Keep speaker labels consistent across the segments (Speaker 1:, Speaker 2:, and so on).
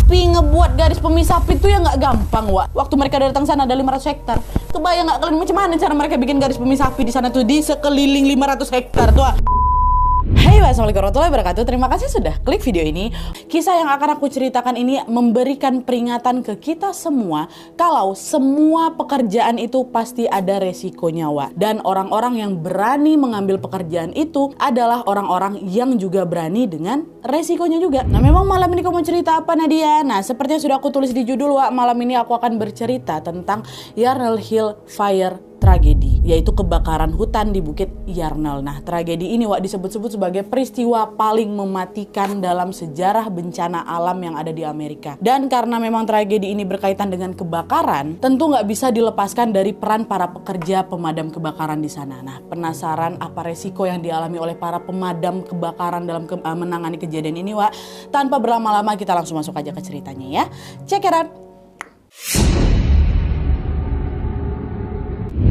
Speaker 1: api, ngebuat garis pemisah api itu ya nggak gampang, Wak. Waktu mereka datang sana ada 500 hektar. Kebayang nggak kalian macam mana cara mereka bikin garis pemisah api di sana tuh di sekeliling 500 hektar tuh, Wak. Hai, assalamualaikum warahmatullahi wabarakatuh. Terima kasih sudah klik video ini. Kisah yang akan aku ceritakan ini memberikan peringatan ke kita semua kalau semua pekerjaan itu pasti ada resikonya, Wak. Dan orang-orang yang berani mengambil pekerjaan itu adalah orang-orang yang juga berani dengan resikonya juga. Nah, memang malam ini kamu mau cerita apa, Nadia? Nah, seperti yang sudah aku tulis di judul, Wak, malam ini aku akan bercerita tentang Yarnell Hill Fire tragedi, yaitu kebakaran hutan di Bukit Yarnell. Nah, tragedi ini, Wak, disebut-sebut sebagai peristiwa paling mematikan dalam sejarah bencana alam yang ada di Amerika. Dan karena memang tragedi ini berkaitan dengan kebakaran, tentu nggak bisa dilepaskan dari peran para pekerja pemadam kebakaran di sana. Nah, penasaran apa resiko yang dialami oleh para pemadam kebakaran dalam menangani kejadian ini, Wak? Tanpa berlama-lama, kita langsung masuk aja ke ceritanya ya. Check it out.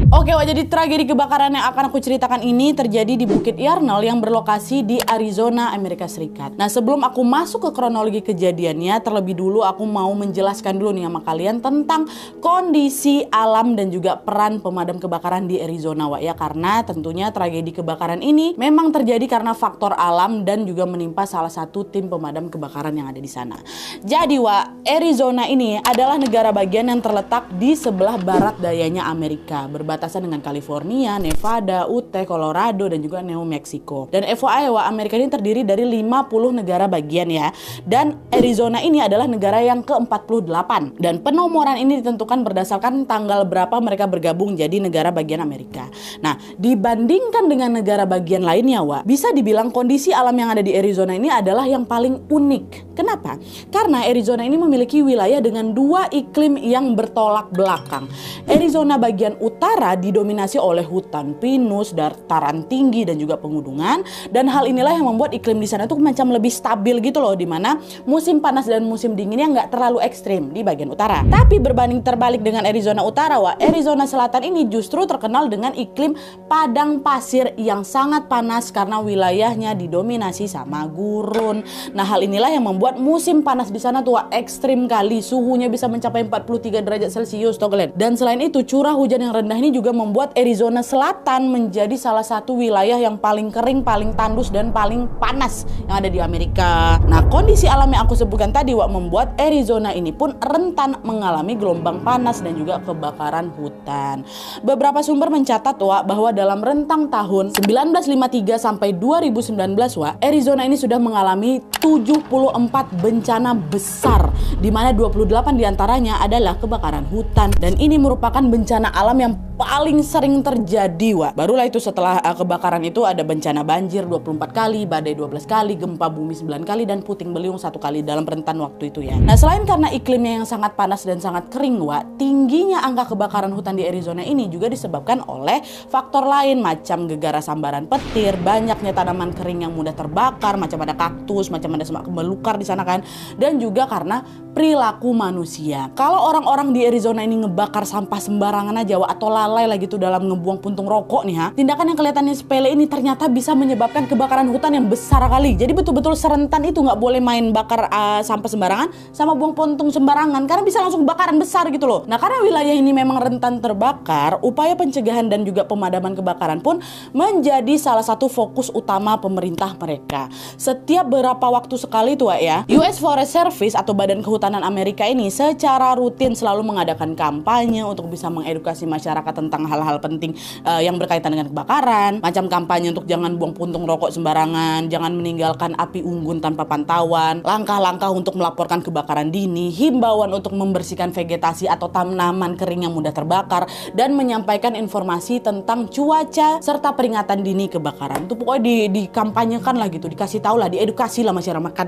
Speaker 1: Oke, Wak, jadi tragedi kebakaran yang akan aku ceritakan ini terjadi di Bukit Yarnell yang berlokasi di Arizona, Amerika Serikat. Nah, sebelum aku masuk ke kronologi kejadiannya, terlebih dulu aku mau menjelaskan dulu nih sama kalian tentang kondisi alam dan juga peran pemadam kebakaran di Arizona, Wak, ya. Karena tentunya tragedi kebakaran ini memang terjadi karena faktor alam dan juga menimpa salah satu tim pemadam kebakaran yang ada di sana. Jadi, Wak, Arizona ini adalah negara bagian yang terletak di sebelah barat dayanya Amerika, berbatasan dengan California, Nevada, Utah, Colorado, dan juga New Mexico. Dan FYI, Amerika ini terdiri dari 50 negara bagian ya. Dan Arizona ini adalah negara yang ke-48. Dan penomoran ini ditentukan berdasarkan tanggal berapa mereka bergabung jadi negara bagian Amerika. Nah, dibandingkan dengan negara bagian lainnya, Wak, bisa dibilang kondisi alam yang ada di Arizona ini adalah yang paling unik. Kenapa? Karena Arizona ini memiliki wilayah dengan dua iklim yang bertolak belakang. Arizona bagian utara didominasi oleh hutan pinus, dataran tinggi, dan juga pegunungan. Dan hal inilah yang membuat iklim di sana tuh macam lebih stabil gitu loh, dimana musim panas dan musim dinginnya nggak terlalu ekstrim di bagian utara. Tapi berbanding terbalik dengan Arizona Utara, Wak, Arizona Selatan ini justru terkenal dengan iklim padang pasir yang sangat panas karena wilayahnya didominasi sama gurun. Nah, hal inilah yang membuat musim panas di sana tuh, Wak, ekstrim kali. Suhunya bisa mencapai 43 derajat Celcius tuh kalian. Dan selain itu, curah hujan yang rendah ini juga membuat Arizona Selatan menjadi salah satu wilayah yang paling kering, paling tandus, dan paling panas yang ada di Amerika. Nah, kondisi alam yang aku sebutkan tadi, Wak, membuat Arizona ini pun rentan mengalami gelombang panas dan juga kebakaran hutan. Beberapa sumber mencatat, Wak, bahwa dalam rentang tahun 1953 sampai 2019, Wak, Arizona ini sudah mengalami 74 bencana besar, di mana 28 diantaranya adalah kebakaran hutan. Dan ini merupakan bencana alam yang paling sering terjadi, Wak. Barulah itu setelah kebakaran itu ada bencana banjir 24 kali, badai 12 kali, gempa bumi 9 kali, dan puting beliung 1 kali dalam rentan waktu itu ya. Nah, selain karena iklimnya yang sangat panas dan sangat kering, Wak, tingginya angka kebakaran hutan di Arizona ini juga disebabkan oleh faktor lain macam gegara sambaran petir, banyaknya tanaman kering yang mudah terbakar, macam ada kaktus, macam ada semak belukar di sana kan, dan juga karena perilaku manusia. Kalau orang-orang di Arizona ini ngebakar sampah sembarangan aja, Wak, atau lalai lagi tuh dalam ngebuang puntung rokok nih, ha, tindakan yang kelihatannya sepele ini ternyata bisa menyebabkan kebakaran hutan yang besar kali. Jadi betul-betul serentan itu, nggak boleh main bakar sampah sembarangan sama buang puntung sembarangan karena bisa langsung kebakaran besar gitu loh. Nah, karena wilayah ini memang rentan terbakar, upaya pencegahan dan juga pemadaman kebakaran pun menjadi salah satu fokus utama pemerintah mereka. Setiap beberapa waktu sekali tuh, ya, US Forest Service atau Badan Kehutanan Amerika ini secara rutin selalu mengadakan kampanye untuk bisa mengedukasi masyarakat tentang hal-hal penting yang berkaitan dengan kebakaran, macam kampanye untuk jangan buang puntung rokok sembarangan, jangan meninggalkan api unggun tanpa pantauan, langkah-langkah untuk melaporkan kebakaran dini, himbauan untuk membersihkan vegetasi atau tanaman kering yang mudah terbakar, dan menyampaikan informasi tentang cuaca serta peringatan dini kebakaran. Itu pokoknya dikampanyekan lah gitu, dikasih tahu lah, diedukasi lah masyarakat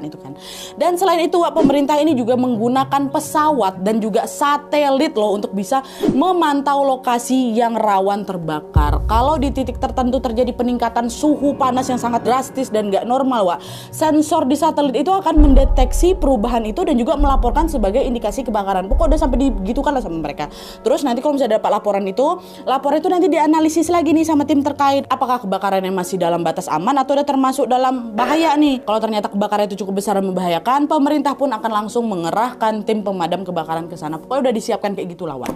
Speaker 1: itu kan. Dan selain itu, Wak, pemerintah ini juga menggunakan pesawat dan juga satelit loh untuk bisa memantau memantau lokasi yang rawan terbakar. Kalau di titik tertentu terjadi peningkatan suhu panas yang sangat drastis dan nggak normal, Wak, sensor di satelit itu akan mendeteksi perubahan itu dan juga melaporkan sebagai indikasi kebakaran. Pokoknya udah sampai digitukan lah sama mereka. Terus nanti kalau misalnya dapat laporan itu nanti dianalisis lagi nih sama tim terkait. Apakah kebakaran yang masih dalam batas aman atau udah termasuk dalam bahaya nih. Kalau ternyata kebakaran itu cukup besar dan membahayakan, pemerintah pun akan langsung mengerahkan tim pemadam kebakaran ke sana. Pokoknya udah disiapkan kayak gitu lawan.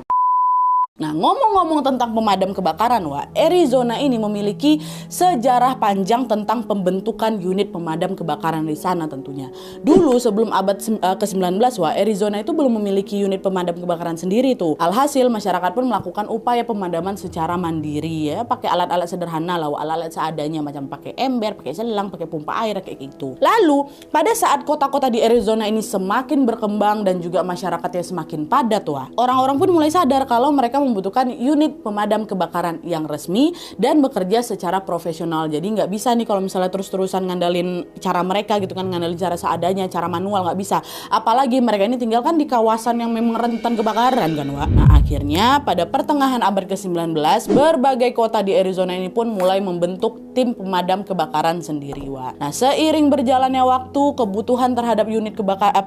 Speaker 1: Nah, ngomong-ngomong tentang pemadam kebakaran, Wak, Arizona ini memiliki sejarah panjang tentang pembentukan unit pemadam kebakaran di sana tentunya. Dulu sebelum abad ke-19, Wak, Arizona itu belum memiliki unit pemadam kebakaran sendiri tuh. Alhasil masyarakat pun melakukan upaya pemadaman secara mandiri ya, pakai alat-alat sederhana lah, Wak, alat-alat seadanya macam pakai ember, pakai selang, pakai pompa air kayak gitu. Lalu, pada saat kota-kota di Arizona ini semakin berkembang dan juga masyarakatnya semakin padat, Wak, orang-orang pun mulai sadar kalau mereka membutuhkan unit pemadam kebakaran yang resmi dan bekerja secara profesional. Jadi nggak bisa nih kalau misalnya terus-terusan ngandalin cara mereka gitu kan, ngandalin cara seadanya, cara manual, nggak bisa. Apalagi mereka ini tinggal kan di kawasan yang memang rentan kebakaran kan, Wak. Nah, akhirnya pada pertengahan abad ke-19 berbagai kota di Arizona ini pun mulai membentuk tim pemadam kebakaran sendiri, Wak. Nah, seiring berjalannya waktu, kebutuhan terhadap unit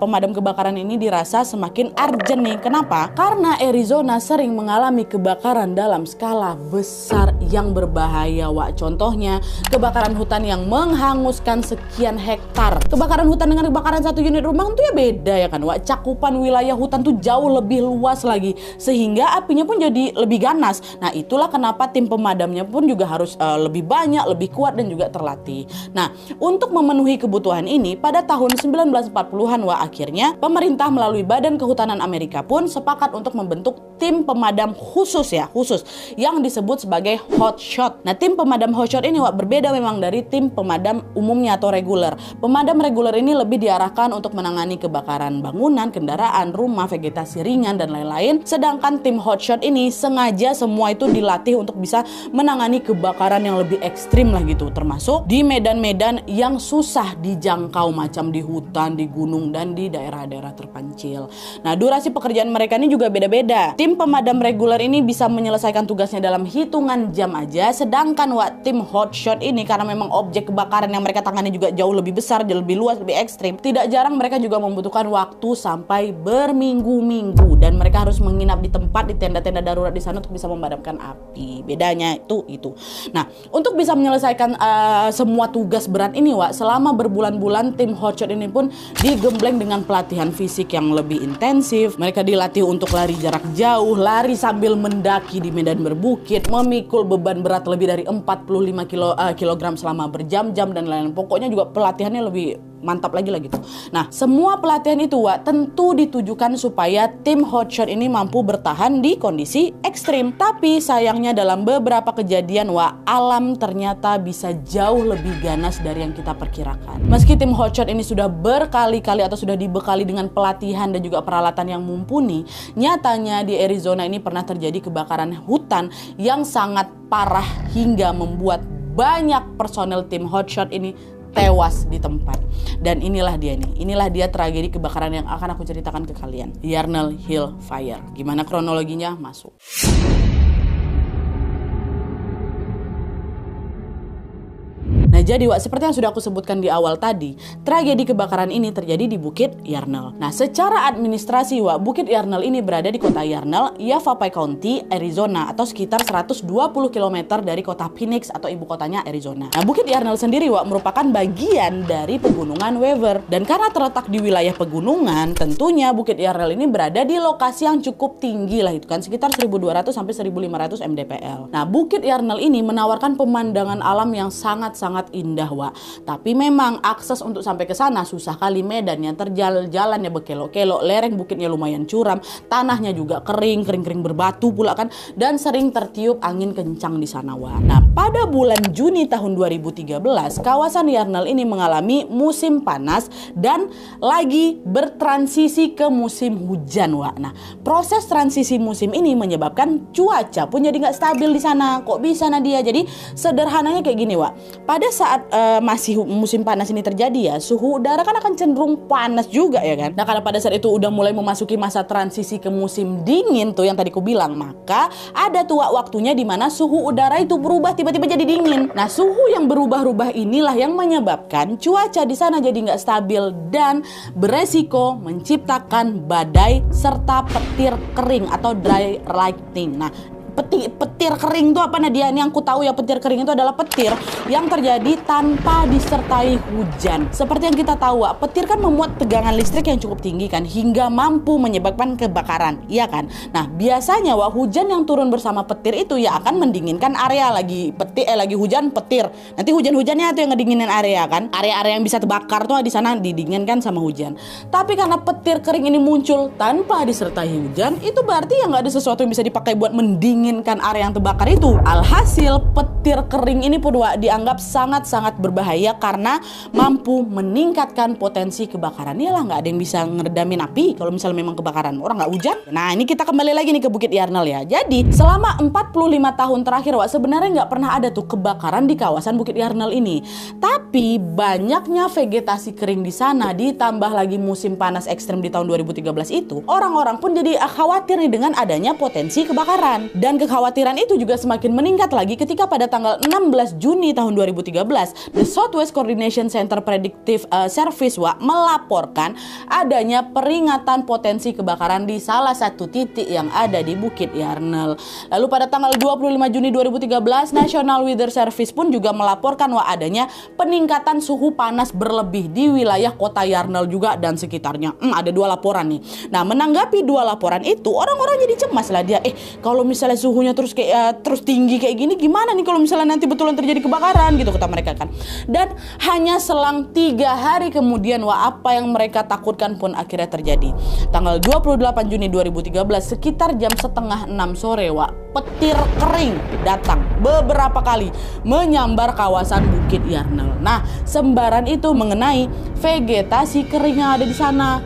Speaker 1: pemadam kebakaran ini dirasa semakin urgent nih. Kenapa? Karena Arizona sering mengalami kebakaran dalam skala besar yang berbahaya, Wak. Contohnya kebakaran hutan yang menghanguskan sekian hektar. Kebakaran hutan dengan kebakaran satu unit rumah itu ya beda ya kan, Wak. Cakupan wilayah hutan tuh jauh lebih luas lagi sehingga apinya pun jadi lebih ganas. Nah, itulah kenapa tim pemadamnya pun juga harus lebih banyak, lebih kuat dan juga terlatih. Nah, untuk memenuhi kebutuhan ini pada tahun 1940-an, Wak, akhirnya pemerintah melalui Badan Kehutanan Amerika pun sepakat untuk membentuk tim pemadam khusus yang disebut sebagai hotshot. Nah, tim pemadam hotshot ini, Wak, berbeda memang dari tim pemadam umumnya atau reguler. Pemadam reguler ini lebih diarahkan untuk menangani kebakaran bangunan, kendaraan, rumah, vegetasi ringan dan lain-lain. Sedangkan tim hotshot ini sengaja semua itu dilatih untuk bisa menangani kebakaran yang lebih ekstrim lah gitu, termasuk di medan-medan yang susah dijangkau macam di hutan, di gunung dan di daerah-daerah terpencil. Nah, durasi pekerjaan mereka ini juga beda-beda. Tim pemadam reguler ini bisa menyelesaikan tugasnya dalam hitungan jam aja, sedangkan tim hotshot ini karena memang objek kebakaran yang mereka tangani juga jauh lebih besar, jauh lebih luas, lebih ekstrim. Tidak jarang mereka juga membutuhkan waktu sampai berminggu-minggu dan mereka harus menginap di tempat, di tenda-tenda darurat di sana untuk bisa memadamkan api. Bedanya itu. Nah, untuk bisa menyelesaikan semua tugas berat ini, Wak, selama berbulan-bulan tim hotshot ini pun digembleng dengan pelatihan fisik yang lebih intensif. Mereka dilatih untuk lari jarak jauh, lari sambil mendaki di medan berbukit, memikul beban berat lebih dari 45 kilogram selama berjam-jam dan lain-lain. Pokoknya juga pelatihannya lebih mantap lagi lah gitu. Nah, semua pelatihan itu, Wak, tentu ditujukan supaya tim hotshot ini mampu bertahan di kondisi ekstrim. Tapi sayangnya dalam beberapa kejadian, Wak, alam ternyata bisa jauh lebih ganas dari yang kita perkirakan. Meski tim hotshot ini sudah berkali-kali atau sudah dibekali dengan pelatihan dan juga peralatan yang mumpuni, nyatanya di Arizona ini pernah terjadi kebakaran hutan yang sangat parah hingga membuat banyak personel tim hotshot ini tewas di tempat. Dan inilah dia tragedi kebakaran yang akan aku ceritakan ke kalian. Yarnell Hill Fire. Gimana kronologinya? Masuk. Nah, jadi, Wak, seperti yang sudah aku sebutkan di awal tadi, tragedi kebakaran ini terjadi di Bukit Yarnell. Nah, secara administrasi, Wak, Bukit Yarnell ini berada di kota Yarnell, Yavapai County, Arizona, atau sekitar 120 km dari kota Phoenix atau ibu kotanya Arizona. Nah, Bukit Yarnell sendiri, Wak, merupakan bagian dari pegunungan Weaver. Dan karena terletak di wilayah pegunungan, tentunya Bukit Yarnell ini berada di lokasi yang cukup tinggi lah, itu kan sekitar 1200 sampai 1500 mdpl. Nah, Bukit Yarnell ini menawarkan pemandangan alam yang sangat-sangat indah, Wak. Tapi memang akses untuk sampai ke sana susah kali, medannya terjal, jalannya berkelok-kelok, lereng bukitnya lumayan curam, tanahnya juga kering berbatu pula kan, dan sering tertiup angin kencang di sana, Wak. Nah, pada bulan Juni tahun 2013, kawasan Yarnell ini mengalami musim panas dan lagi bertransisi ke musim hujan, Wak. Nah, proses transisi musim ini menyebabkan cuaca pun jadi nggak stabil di sana. Kok bisa, Nadia? Jadi sederhananya kayak gini, Wak. Pada saat saat masih musim panas ini terjadi ya, suhu udara kan akan cenderung panas juga ya kan. Nah karena pada saat itu udah mulai memasuki masa transisi ke musim dingin tuh yang tadi ku bilang, maka ada tuh waktunya di mana suhu udara itu berubah tiba-tiba jadi dingin. Nah suhu yang berubah-ubah inilah yang menyebabkan cuaca di sana jadi nggak stabil dan beresiko menciptakan badai serta petir kering atau dry lightning. Nah petir kering itu apa Nadia? Yang aku tahu ya, petir kering itu adalah petir yang terjadi tanpa disertai hujan. Seperti yang kita tahu, petir kan memuat tegangan listrik yang cukup tinggi kan, hingga mampu menyebabkan kebakaran, iya kan? Nah biasanya hujan yang turun bersama petir itu ya akan mendinginkan area. Lagi hujan petir, nanti hujan-hujannya itu yang ngedinginin area kan. Area-area yang bisa terbakar tuh di sana didinginkan sama hujan. Tapi karena petir kering ini muncul tanpa disertai hujan, itu berarti ya nggak ada sesuatu yang bisa dipakai buat mendingin area yang terbakar itu. Alhasil petir kering ini pun dianggap sangat-sangat berbahaya karena mampu meningkatkan potensi kebakaran. Iyalah nggak ada yang bisa ngeredamin api kalau misalnya memang kebakaran. Orang nggak hujan. Nah ini kita kembali lagi nih ke Bukit Yarnell ya. Jadi selama 45 tahun terakhir sebenarnya nggak pernah ada tuh kebakaran di kawasan Bukit Yarnell ini. Tapi banyaknya vegetasi kering di sana ditambah lagi musim panas ekstrem di tahun 2013 itu, orang-orang pun jadi khawatir nih dengan adanya potensi kebakaran. Dan kekhawatiran itu juga semakin meningkat lagi ketika pada tanggal 16 Juni tahun 2013 The Southwest Coordination Center Predictive Service melaporkan adanya peringatan potensi kebakaran di salah satu titik yang ada di Bukit Yarnell. Lalu pada tanggal 25 Juni 2013 National Weather Service pun juga melaporkan adanya peningkatan suhu panas berlebih di wilayah kota Yarnell juga dan sekitarnya. Ada 2 laporan nih. Nah menanggapi 2 laporan itu, orang-orang jadi cemas lah dia. Kalau misalnya suhunya terus tinggi kayak gini, gimana nih kalau misalnya nanti betulan terjadi kebakaran gitu, kata mereka kan. Dan hanya selang 3 hari kemudian apa yang mereka takutkan pun akhirnya terjadi. Tanggal 28 Juni 2013 sekitar jam 5:30 sore petir kering datang beberapa kali menyambar kawasan Bukit Yarnell. Nah sembaran itu mengenai vegetasi kering yang ada di sana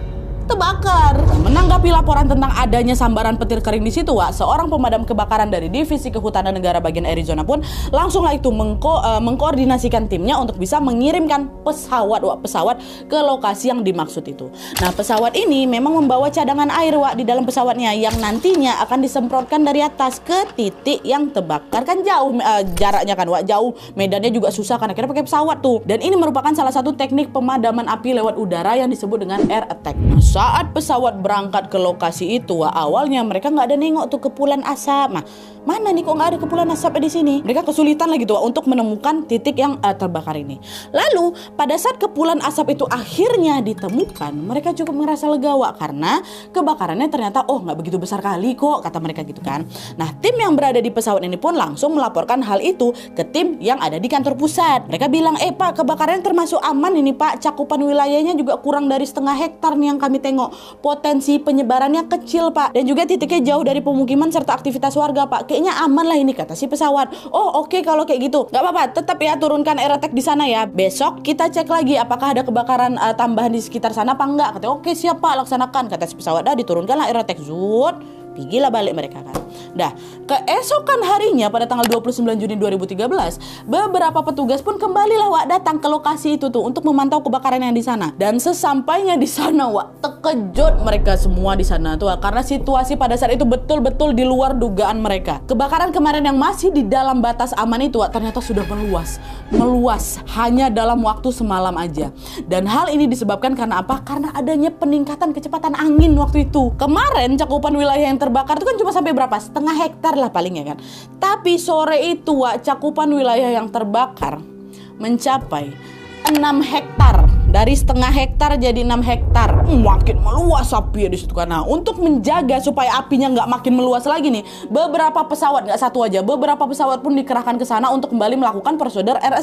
Speaker 1: terbakar. Menanggapi laporan tentang adanya sambaran petir kering di situ, seorang pemadam kebakaran dari Divisi Kehutanan Negara bagian Arizona pun langsunglah itu mengkoordinasikan timnya untuk bisa mengirimkan pesawat ke lokasi yang dimaksud itu. Nah, pesawat ini memang membawa cadangan air di dalam pesawatnya yang nantinya akan disemprotkan dari atas ke titik yang terbakar. Kan jauh jaraknya kan, jauh, medannya juga susah kan, akhirnya pakai pesawat tuh. Dan ini merupakan salah satu teknik pemadaman api lewat udara yang disebut dengan air attack. Saat pesawat berangkat ke lokasi itu, awalnya mereka nggak ada nengok tuh kepulan asap. Mana nih kok nggak ada kepulan asap di sini? Mereka kesulitan lagi tuh untuk menemukan titik yang terbakar ini. Lalu pada saat kepulan asap itu akhirnya ditemukan, mereka cukup merasa lega karena kebakarannya ternyata nggak begitu besar kali kok, kata mereka gitu kan. Nah tim yang berada di pesawat ini pun langsung melaporkan hal itu ke tim yang ada di kantor pusat. Mereka bilang, Pak, kebakarannya termasuk aman ini Pak, cakupan wilayahnya juga kurang dari 0,5 hektar nih yang kami tengok, potensi penyebarannya kecil Pak, dan juga titiknya jauh dari pemukiman serta aktivitas warga Pak, kayaknya aman lah ini, kata si pesawat. Oke, kalau kayak gitu nggak apa-apa, tetap ya turunkan air attack di sana ya, besok kita cek lagi apakah ada kebakaran tambahan di sekitar sana apa enggak. Katanya oke siap Pak, laksanakan, kata si pesawat. Diturunkanlah air attack, pergilah balik mereka kan. Keesokan harinya pada tanggal 29 Juni 2013 beberapa petugas pun kembalilah datang ke lokasi itu tuh untuk memantau kebakaran yang di sana. Dan sesampainya di sana terkejut mereka semua di sana tuh karena situasi pada saat itu betul-betul di luar dugaan mereka. Kebakaran kemarin yang masih di dalam batas aman itu ternyata sudah meluas hanya dalam waktu semalam aja. Dan hal ini disebabkan karena apa? Karena adanya peningkatan kecepatan angin waktu itu. Kemarin cakupan wilayah yang terbakar itu kan cuma sampai berapa? 0,5 hektar lah paling ya kan. Tapi sore itu cakupan wilayah yang terbakar mencapai 6 hektar. Dari 0,5 hektar jadi 6 hektar. Makin meluas api ya di situ kan. Nah, untuk menjaga supaya apinya nggak makin meluas lagi nih, beberapa pesawat, nggak satu aja, beberapa pesawat pun dikerahkan ke sana untuk kembali melakukan prosedur air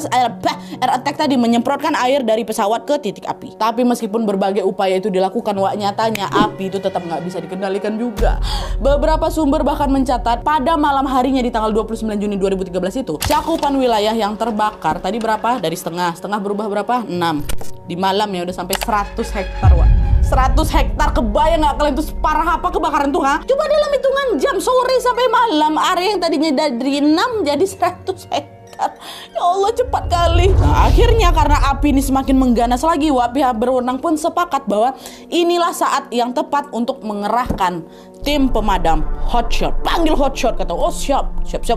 Speaker 1: attack tadi, menyemprotkan air dari pesawat ke titik api. Tapi meskipun berbagai upaya itu dilakukan, nyatanya api itu tetap nggak bisa dikendalikan juga. Beberapa sumber bahkan mencatat pada malam harinya di tanggal 29 Juni 2013 itu, cakupan wilayah yang terbakar tadi berapa? Dari setengah berubah berapa? 6. Di malam ya udah sampai 100 hektar 100 hektar, kebayang nggak kalian tuh separah apa kebakaran tuh Coba dalam hitungan jam, sore sampai malam, area yang tadinya dari 6 jadi 100 hektar. hektar. Ya Allah, cepat kali. Nah, akhirnya karena api ini semakin mengganas lagi, pihak berwenang pun sepakat bahwa inilah saat yang tepat untuk mengerahkan tim pemadam hotshot. Panggil hotshot, kata, oh siap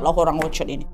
Speaker 1: lah orang hotshot ini.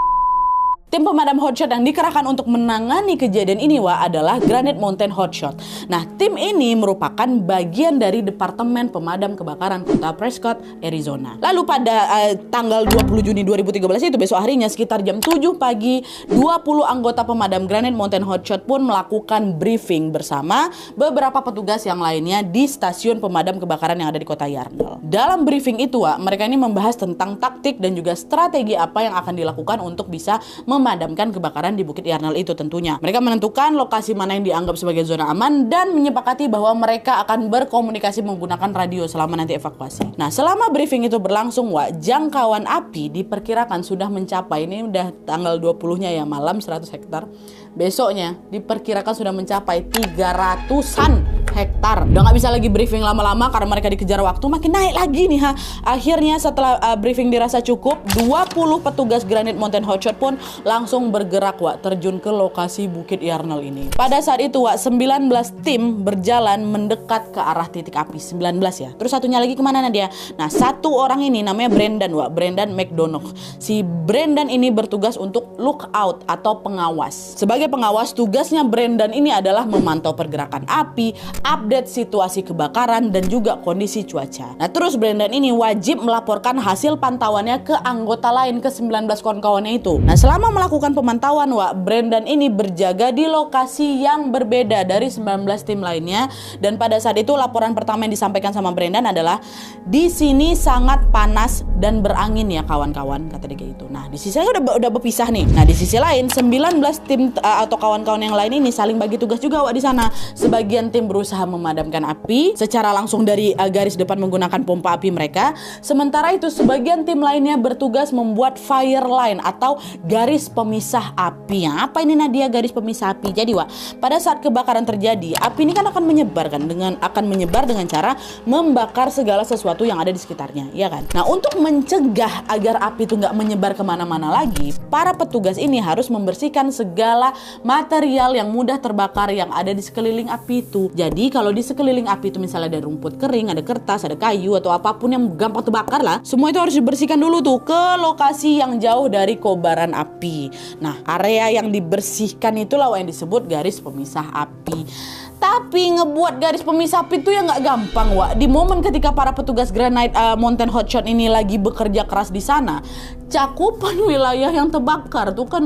Speaker 1: Tim pemadam hotshot yang dikerahkan untuk menangani kejadian ini adalah Granite Mountain Hotshot. Nah, tim ini merupakan bagian dari Departemen Pemadam Kebakaran Kota Prescott, Arizona. Lalu pada tanggal 20 Juni 2013 itu, besok harinya sekitar jam 7 pagi, 20 anggota pemadam Granite Mountain Hotshot pun melakukan briefing bersama beberapa petugas yang lainnya di stasiun pemadam kebakaran yang ada di kota Yarnell. Dalam briefing itu, mereka ini membahas tentang taktik dan juga strategi apa yang akan dilakukan untuk bisa memadamkan kebakaran di Bukit Yarnell itu tentunya. Mereka menentukan lokasi mana yang dianggap sebagai zona aman dan menyepakati bahwa mereka akan berkomunikasi menggunakan radio selama nanti evakuasi. Nah, selama briefing itu berlangsung, jangkauan api diperkirakan sudah mencapai, ini udah tanggal 20-nya ya, malam 100 hektar. Besoknya diperkirakan sudah mencapai 300-an hektar. Udah nggak bisa lagi briefing lama-lama karena mereka dikejar waktu, makin naik lagi nih. Akhirnya setelah briefing dirasa cukup, 20 petugas Granite Mountain Hotshot pun langsung bergerak terjun ke lokasi Bukit Yarnell ini. Pada saat itu 19 tim berjalan mendekat ke arah titik api. 19 ya. Terus satunya lagi kemana Nadia? Nah, satu orang ini namanya Brendan McDonough. Si Brendan ini bertugas untuk lookout atau pengawas. Sebagai pengawas, tugasnya Brendan ini adalah memantau pergerakan api, update situasi kebakaran, dan juga kondisi cuaca. Nah, terus Brendan ini wajib melaporkan hasil pantauannya ke anggota lain, ke 19 kawan-kawannya itu. Nah, selama melakukan pemantauan, Brendan ini berjaga di lokasi yang berbeda dari 19 tim lainnya. Dan pada saat itu laporan pertama yang disampaikan sama Brendan adalah, di sini sangat panas dan berangin ya kawan-kawan, kata dia gitu. Nah, di sisi lain udah berpisah nih. Nah, di sisi lain 19 tim atau kawan-kawan yang lain ini saling bagi tugas juga di sana. Sebagian tim berusaha memadamkan api secara langsung dari garis depan menggunakan pompa api mereka. Sementara itu sebagian tim lainnya bertugas membuat fire line atau garis pemisah api. Apa ini Nadia, garis pemisah api? Jadi pada saat kebakaran terjadi, api ini kan akan menyebar dengan cara membakar segala sesuatu yang ada di sekitarnya, ya kan? Nah, untuk mencegah agar api itu nggak menyebar kemana-mana lagi, para petugas ini harus membersihkan segala material yang mudah terbakar yang ada di sekeliling api itu. Jadi kalau di sekeliling api itu misalnya ada rumput kering, ada kertas, ada kayu atau apapun yang gampang terbakar lah, semua itu harus dibersihkan dulu tuh ke lokasi yang jauh dari kobaran api. Nah, area yang dibersihkan itulah yang disebut garis pemisah api. Tapi ngebuat garis pemisah api itu ya nggak gampang, Di momen ketika para petugas Granite Mountain Hotshot ini lagi bekerja keras di sana, cakupan wilayah yang terbakar tuh kan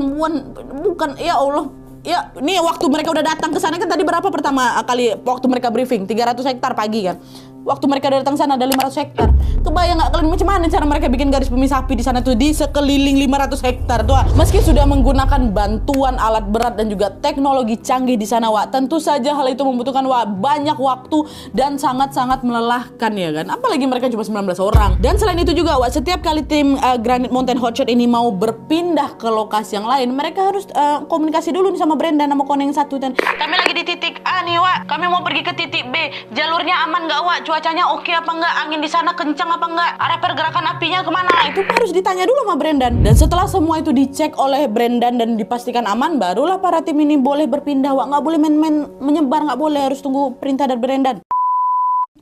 Speaker 1: bukan ya Allah. Ya, ini waktu mereka udah datang ke sana kan tadi berapa pertama kali waktu mereka briefing? 300 hektar pagi kan. Waktu mereka datang sana ada 500 hektar. Kebayang nggak kalian macam mana cara mereka bikin garis pemisah api di sana tuh di sekeliling 500 hektar tuh. Meski sudah menggunakan bantuan alat berat dan juga teknologi canggih di sana, tentu saja hal itu membutuhkan banyak waktu dan sangat-sangat melelahkan ya kan. Apalagi mereka cuma 19 orang. Dan selain itu juga setiap kali tim Granite Mountain Hotshot ini mau berpindah ke lokasi yang lain, mereka harus komunikasi dulu nih sama Brendan, sama koneng satu dan kami lagi di titik A nih kami mau pergi ke titik B, jalurnya aman nggak cuacanya oke apa enggak, angin di sana kencang apa enggak, arah pergerakan apinya kemana, itu harus ditanya dulu sama Brendan. Dan setelah semua itu dicek oleh Brendan dan dipastikan aman, barulah para tim ini boleh berpindah, nggak boleh main-main menyebar, nggak boleh, harus tunggu perintah dari Brendan.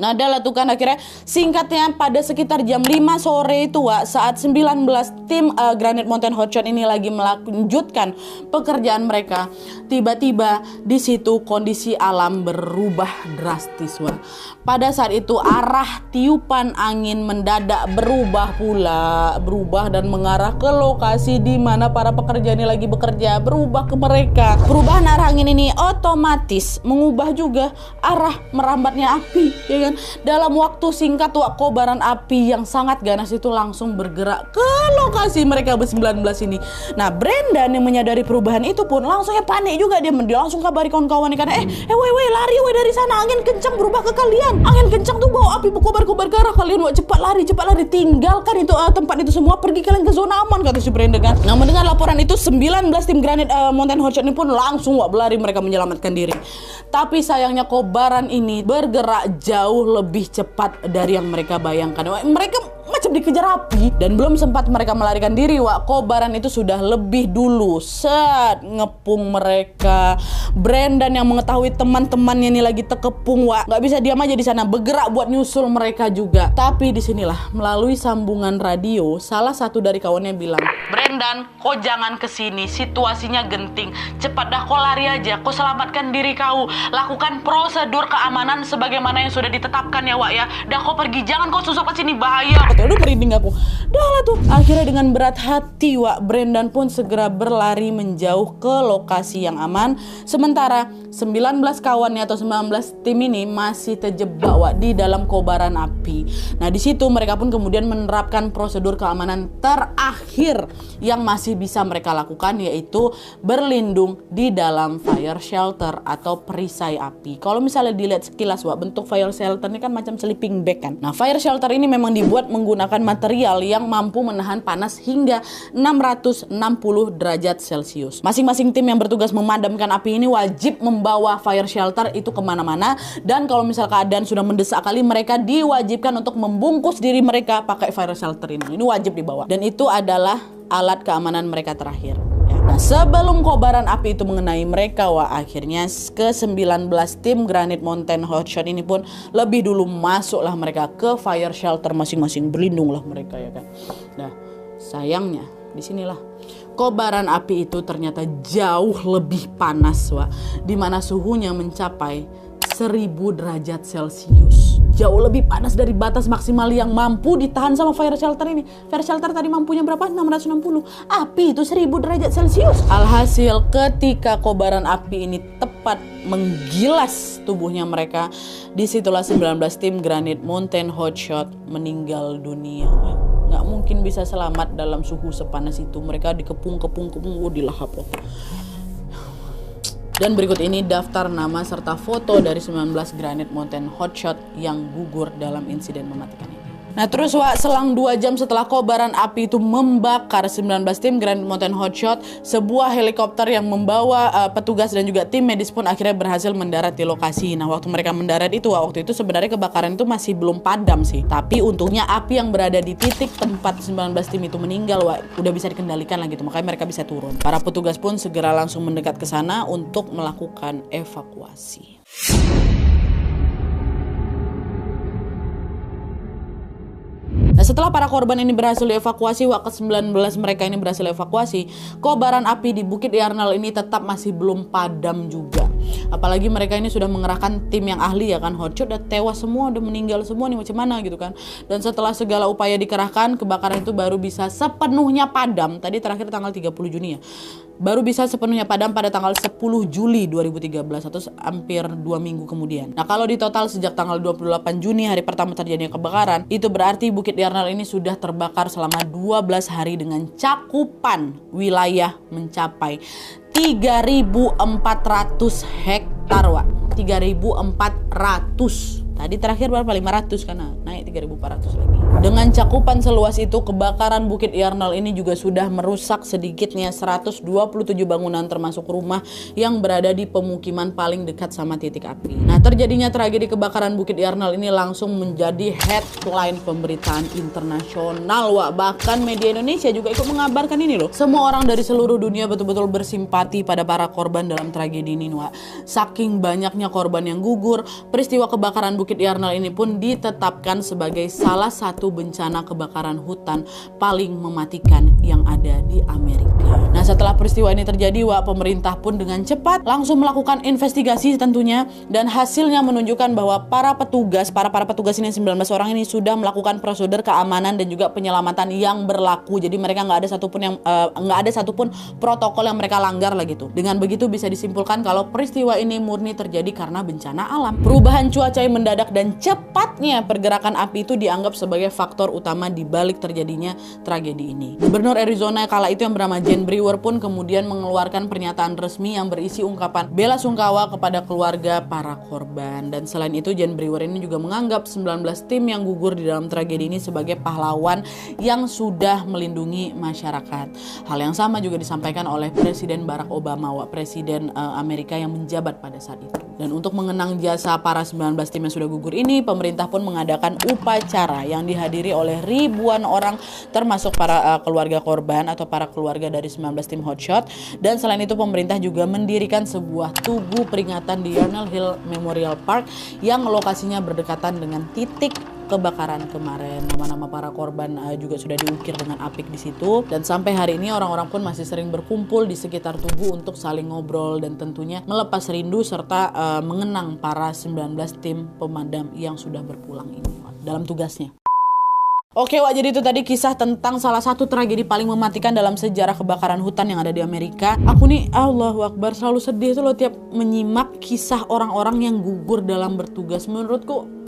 Speaker 1: Nah, adalah tuh kan akhirnya singkatnya pada sekitar jam 5 sore itu saat 19 tim Granite Mountain Hotshot ini lagi melanjutkan pekerjaan mereka, tiba-tiba di situ kondisi alam berubah drastis Pada saat itu arah tiupan angin mendadak berubah dan mengarah ke lokasi di mana para pekerja ini lagi bekerja, berubah ke mereka. Perubahan arah angin ini otomatis mengubah juga arah merambatnya api, ya kan? Dalam waktu singkat kobaran api yang sangat ganas itu langsung bergerak ke lokasi mereka ber-19 ini. Nah, Brendan yang menyadari perubahan itu pun langsungnya panik juga, dia langsung kabari kawan-kawannya karena lari dari sana, angin kencang berubah ke kalian, angin kencang tuh bawa api berkobar-kobar ke arah kalian, cepat lari, tinggalkan itu tempat itu semua, pergi kalian ke zona aman, kata si Brendan kan. Nah, mendengar laporan itu 19 tim Granite Mountain Hotshot ini pun langsung berlari mereka menyelamatkan diri. Tapi sayangnya kobaran ini bergerak jauh lebih cepat dari yang mereka bayangkan. Mereka macam dikejar api. Dan belum sempat mereka melarikan diri, Wak, kobaran itu sudah lebih dulu ngepung mereka. Brendan yang mengetahui teman-temannya ini lagi terkepung, Wak, nggak bisa diam aja di sana, bergerak buat nyusul mereka juga. Tapi disinilah melalui sambungan radio salah satu dari kawannya bilang, "Brendan, kau jangan kesini, situasinya genting. Cepat dah kau lari aja, kau selamatkan diri kau. Lakukan prosedur keamanan sebagaimana yang sudah ditetapkan ya, Wak ya. Dah kau pergi, jangan kau susuk ke sini, bahaya." Betul, merinding aku. Dah lah tuh. Akhirnya dengan berat hati, Wak, Brendan pun segera berlari menjauh ke lokasi yang aman. Sementara 19 kawannya atau 19 tim ini masih terjebak, Wak, di dalam kobaran api. Nah, di situ mereka pun kemudian menerapkan prosedur keamanan terakhir yang masih bisa mereka lakukan, yaitu berlindung di dalam fire shelter atau perisai api. Kalau misalnya dilihat sekilas, Wak, bentuk fire shelter ini kan macam sleeping bag kan. Nah, fire shelter ini memang dibuat menggunakan material yang mampu menahan panas hingga 660 derajat Celcius. Masing-masing tim yang bertugas memadamkan api ini wajib membawa fire shelter itu kemana-mana, dan kalau misal keadaan sudah mendesak kali, mereka diwajibkan untuk membungkus diri mereka pakai fire shelter ini. Ini wajib dibawa, dan itu adalah alat keamanan mereka terakhir. Nah, sebelum kobaran api itu mengenai mereka, Wah, akhirnya ke-19 tim Granite Mountain Hotshot ini pun lebih dulu masuklah mereka ke fire shelter masing-masing, berlindunglah mereka ya kan. Nah, sayangnya disinilah kobaran api itu ternyata jauh lebih panas, Wah, dimana suhunya mencapai 1000 derajat Celcius. Jauh lebih panas dari batas maksimal yang mampu ditahan sama fire shelter ini. Fire shelter tadi mampunya berapa? 660. Api itu 1000 derajat Celcius. Alhasil ketika kobaran api ini tepat menggilas tubuhnya mereka, disitulah 19 tim Granite Mountain Hotshot meninggal dunia. Nggak mungkin bisa selamat dalam suhu sepanas itu. Mereka dikepung-kepung, dilahap. Dan berikut ini daftar nama serta foto dari 19 Granite Mountain Hotshot yang gugur dalam insiden mematikan ini. Nah terus, Wak, selang 2 jam setelah kobaran api itu membakar 19 tim Granite Mountain Hotshot, sebuah helikopter yang membawa petugas dan juga tim medis pun akhirnya berhasil mendarat di lokasi. Nah waktu mereka mendarat itu, Wak, waktu itu sebenarnya kebakaran itu masih belum padam sih. Tapi untungnya api yang berada di titik tempat 19 tim itu meninggal, Wak, udah bisa dikendalikan lah gitu. Makanya mereka bisa turun. Para petugas pun segera langsung mendekat ke sana untuk melakukan evakuasi. Nah, setelah para korban ini berhasil dievakuasi, Wak, ke-19 mereka ini berhasil evakuasi, kobaran api di Bukit Yarnall ini tetap masih belum padam juga. Apalagi mereka ini sudah mengerahkan tim yang ahli ya kan, Hotshot udah tewas semua, udah meninggal semua nih, macam mana gitu kan. Dan setelah segala upaya dikerahkan, kebakaran itu baru bisa sepenuhnya padam. Tadi terakhir tanggal 30 Juni ya. Baru bisa sepenuhnya padam pada tanggal 10 Juli 2013 atau hampir 2 minggu kemudian. Nah, kalau di total sejak tanggal 28 Juni hari pertama terjadinya kebakaran, itu berarti Bukit Yarnall ini sudah terbakar selama 12 hari dengan cakupan wilayah mencapai 3.400 hektar, Wak. 3.400. Tadi terakhir berapa? 500 karena naik 3.400 lagi. Dengan cakupan seluas itu, kebakaran Bukit Yarnall ini juga sudah merusak sedikitnya 127 bangunan termasuk rumah yang berada di pemukiman paling dekat sama titik api. Nah, terjadinya tragedi kebakaran Bukit Yarnall ini langsung menjadi headline pemberitaan internasional, Wak. Bahkan media Indonesia juga ikut mengabarkan ini loh. Semua orang dari seluruh dunia betul-betul bersimpati pada para korban dalam tragedi ini, Wak. Saking banyaknya korban yang gugur, peristiwa kebakaran Bukit Yarnall ini pun ditetapkan sebagai salah satu bencana kebakaran hutan paling mematikan yang ada di Amerika. Nah, setelah peristiwa ini terjadi, Wak, pemerintah pun dengan cepat langsung melakukan investigasi tentunya, dan hasilnya menunjukkan bahwa para petugas ini 19 orang ini sudah melakukan prosedur keamanan dan juga penyelamatan yang berlaku. Jadi mereka nggak ada satupun protokol yang mereka langgar lah gitu. Dengan begitu bisa disimpulkan kalau peristiwa ini murni terjadi karena bencana alam. Perubahan cuaca yang mendadak dan cepatnya pergerakan api itu dianggap sebagai faktor utama di balik terjadinya tragedi ini. Gubernur Arizona kala itu yang bernama Jen Brewer pun kemudian mengeluarkan pernyataan resmi yang berisi ungkapan bela sungkawa kepada keluarga para korban. Dan selain itu, Jen Brewer ini juga menganggap 19 tim yang gugur di dalam tragedi ini sebagai pahlawan yang sudah melindungi masyarakat. Hal yang sama juga disampaikan oleh Presiden Barack Obama, Presiden Amerika yang menjabat pada saat itu. Dan untuk mengenang jasa para 19 tim yang sudah gugur ini, pemerintah pun mengadakan upacara yang dihadiri oleh ribuan orang termasuk para keluarga korban atau para keluarga dari 19 tim hotshot. Dan selain itu pemerintah juga mendirikan sebuah tugu peringatan di Yarnell Hill Memorial Park yang lokasinya berdekatan dengan titik kebakaran kemarin. Nama-nama para korban juga sudah diukir dengan apik di situ. Dan sampai hari ini orang-orang pun masih sering berkumpul di sekitar tugu untuk saling ngobrol dan tentunya melepas rindu serta mengenang para 19 tim pemadam yang sudah berpulang ini dalam tugasnya. Oke Wak, jadi itu tadi kisah tentang salah satu tragedi paling mematikan dalam sejarah kebakaran hutan yang ada di Amerika. Aku nih, Allahu Akbar, selalu sedih tuh loh tiap menyimak kisah orang-orang yang gugur dalam bertugas. Menurutku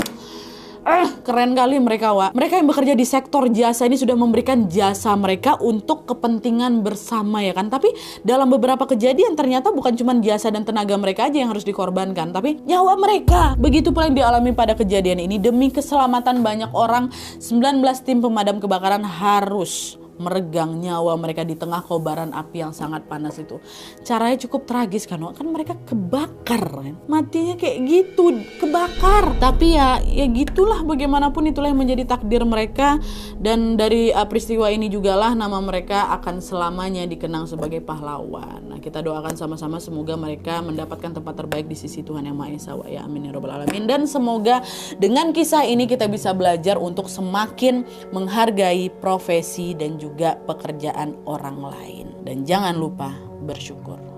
Speaker 1: keren kali mereka, Wak. Mereka yang bekerja di sektor jasa ini sudah memberikan jasa mereka untuk kepentingan bersama, ya kan. Tapi dalam beberapa kejadian ternyata bukan cuma jasa dan tenaga mereka aja yang harus dikorbankan, tapi nyawa mereka. Begitu pula yang dialami pada kejadian ini. Demi keselamatan banyak orang, 19 tim pemadam kebakaran harus meregang nyawa mereka di tengah kobaran api yang sangat panas itu. Caranya cukup tragis kan mereka kebakar kan? Matinya kayak gitu, kebakar. Tapi ya gitulah, bagaimanapun itulah yang menjadi takdir mereka. Dan dari peristiwa ini jugalah nama mereka akan selamanya dikenang sebagai pahlawan. Nah, kita doakan sama-sama semoga mereka mendapatkan tempat terbaik di sisi Tuhan Yang Maha Esa, ya amin ya rabbal alamin. Dan semoga dengan kisah ini kita bisa belajar untuk semakin menghargai profesi dan juga pekerjaan orang lain. Dan jangan lupa bersyukur.